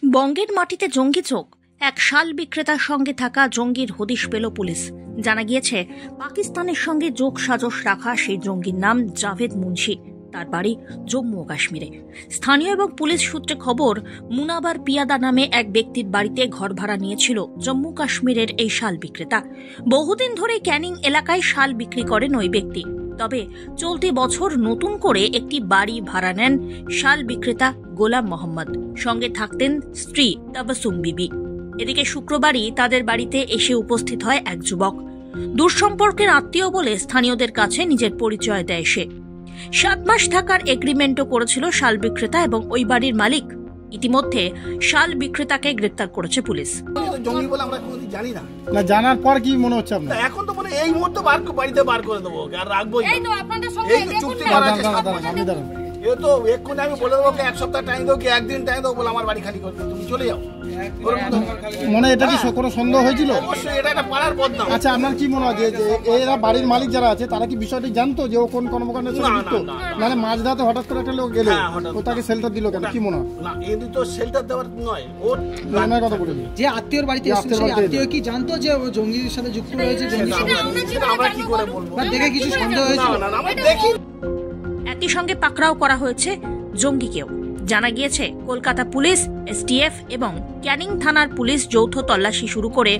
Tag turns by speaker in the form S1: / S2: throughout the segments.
S1: বঙ্গের মাটিতে জঙ্গি চোখ, এক শাল বিক্রেতার সঙ্গে থাকা জঙ্গির হদিশ পেল পুলিশ। জানা গিয়েছে, পাকিস্তানের সঙ্গে যোগ সাজশ রাখা সেই জঙ্গির নাম জাভেদ মুন্সি। তার বাড়ি জম্মু ও কাশ্মীরে। স্থানীয় এবং পুলিশ সূত্রে খবর, মুনাবার পিয়াদা নামে এক ব্যক্তির বাড়িতে ঘর ভাড়া নিয়েছিল জম্মু কাশ্মীরের এই শাল বিক্রেতা। বহুদিন ধরে ক্যানিং এলাকায় শাল বিক্রি করেন ওই ব্যক্তি। তবে চলতি বছর নতুন করে একটি বাড়ি ভাড়া নেন শাল বিক্রেতা গোলাম মোহাম্মদ। সঙ্গে থাকতেন স্ত্রী তাবাসুম বিবি। এদিকে শুক্রবারই তাদের বাড়িতে এসে উপস্থিত হয় এক যুবক। দূরসম্পর্কের আত্মীয় বলে স্থানীয়দের কাছে নিজের পরিচয় দেয় সে। 7 মাস থাকার এগ্রিমেন্টও করেছিল শাল বিক্রেতা এবং ওই বাড়ির মালিক। ইতিমধ্যে শাল বিক্রেতাকে গ্রেফতার করেছে পুলিশ।
S2: জঙ্গি বলে আমরা কোনোদিন জানি না।
S3: না জানার পর কি মনে হচ্ছে আপনার?
S2: এখন তো মনে এই মুহূর্তে বাড়িতে বার করে দেবো আর রাখবো।
S4: এই তো আপনাদের সঙ্গে
S2: এই তো চুক্তি করা আছে।
S3: আমি দাঁড়ান,
S2: এ তো এক্ষুনি আমি বলে দেবো 1 সপ্তাহ টাইম দেবো কি 1 দিন টাইম দেবো বলে আমার বাড়ি খালি করতে তুমি চলে যাও।
S3: মনে এটা কি কোনো সন্দেহ হয়েছিল?
S2: অবশ্যই এটা একটা পাড়ার বদনাম।
S3: আচ্ছা, আপনার কি মনে হয় যে এরা বাড়ির মালিক যারা আছে তারা কি বিষয়টি জানতো যে ও কোন কর্মকাণ্ডের সঙ্গে যুক্ত? মানে মাঝ রাতে হঠাৎ করে একটা লোক গেল, ও তাকে শেল্টার দিল কেন, কি মনে হয়?
S2: না এই তো শেল্টার দেওয়ার নয়, ওর
S3: নামের কথা বলে
S5: যে আত্মীয়র বাড়িতে এসেছে, সেই আত্মীয় কি জানতো যে ও জঙ্গির সাথে যুক্ত রয়েছে?
S2: আমরা কি করে বলবো?
S5: বা দেখে কিছু সন্দেহ হয়েছিল?
S2: না আমরা দেখি।
S1: একই সঙ্গে পাকড়াও করা হয়েছে জঙ্গিকেও। জানা গিয়েছে, কলকাতা পুলিশ, এসটিএফ এবং ক্যানিং থানার পুলিশ যৌথ তল্লাশি শুরু করে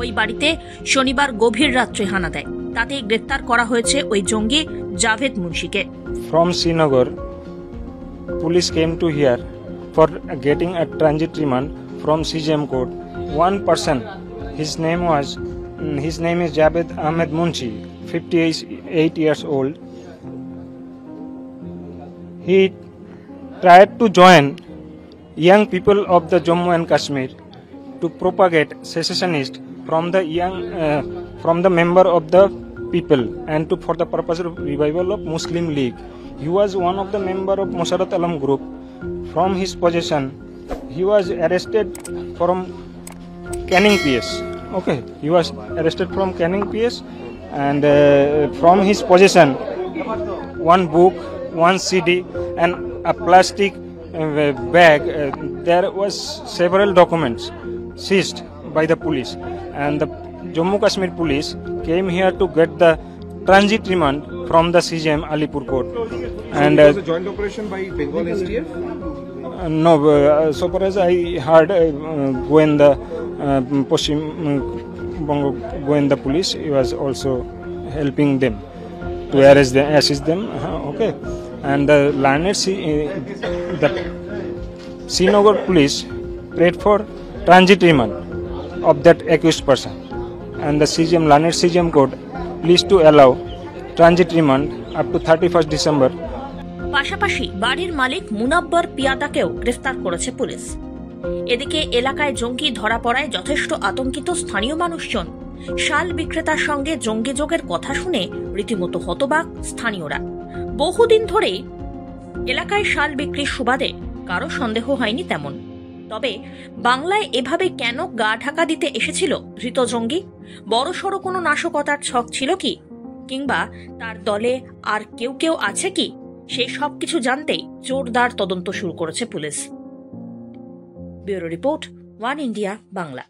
S1: ওই বাড়িতে শনিবার গভীর রাত্রে হানা দেয়। তাতেই গ্রেফতার করা হয়েছে ওই জঙ্গি Javed মুন্সিকে।
S6: From Srinagar, police came to here for getting a transit remand from CJM court. One person, his name is Javed Ahmed Munshi, 58 years old. He tried to join young people of the Jammu and Kashmir to propagate secessionist from the member of the people and for the purpose of revival of Muslim League. He was one of the member of Musharat Alam group. From his possession, he was arrested from Canning PS. Okay, he was arrested from Canning PS, and from his possession, one book, one CD, and a plastic bag. There was several documents seized by the police, and the Jammu Kashmir police came here to get the transit remand from the CJM Alipur court. And
S7: it was a joint operation by Bengal STF?
S6: No, so far as I heard, Goenda Poshim Bongo Goenda police, he was also helping them to assist them. Okay, and the Srinagar police prayed for transit remand of that accused person, and the Laner CJM court pleased to allow transit remand up to 31st December.
S1: পাশাপাশি বাড়ির মালিক মুনাব্বর পিয়াদাকেও গ্রেফতার করেছে police. এদিকে এলাকায় জঙ্গি ধরা পড়ায় যথেষ্ট আতঙ্কিত স্থানীয় মানুষজন। শাল বিক্রেতার সঙ্গে জঙ্গি যোগের কথা শুনে রীতিমতো হতবাক স্থানীয়রা। বহুদিন ধরেই এলাকায় শাল বিক্রির সুবাদে কারো সন্দেহ হয়নি তেমন। তবে বাংলায় এভাবে কেন গা ঢাকা দিতে এসেছিল ধৃত জঙ্গি? বড়সড় কোনো নাশকতার ছক ছিল কি, কিংবা তার দলে আর কেউ আছে কি? সেই সবকিছু জানতেই জোরদার তদন্ত শুরু করেছে police. Bureau report, one India Bangla.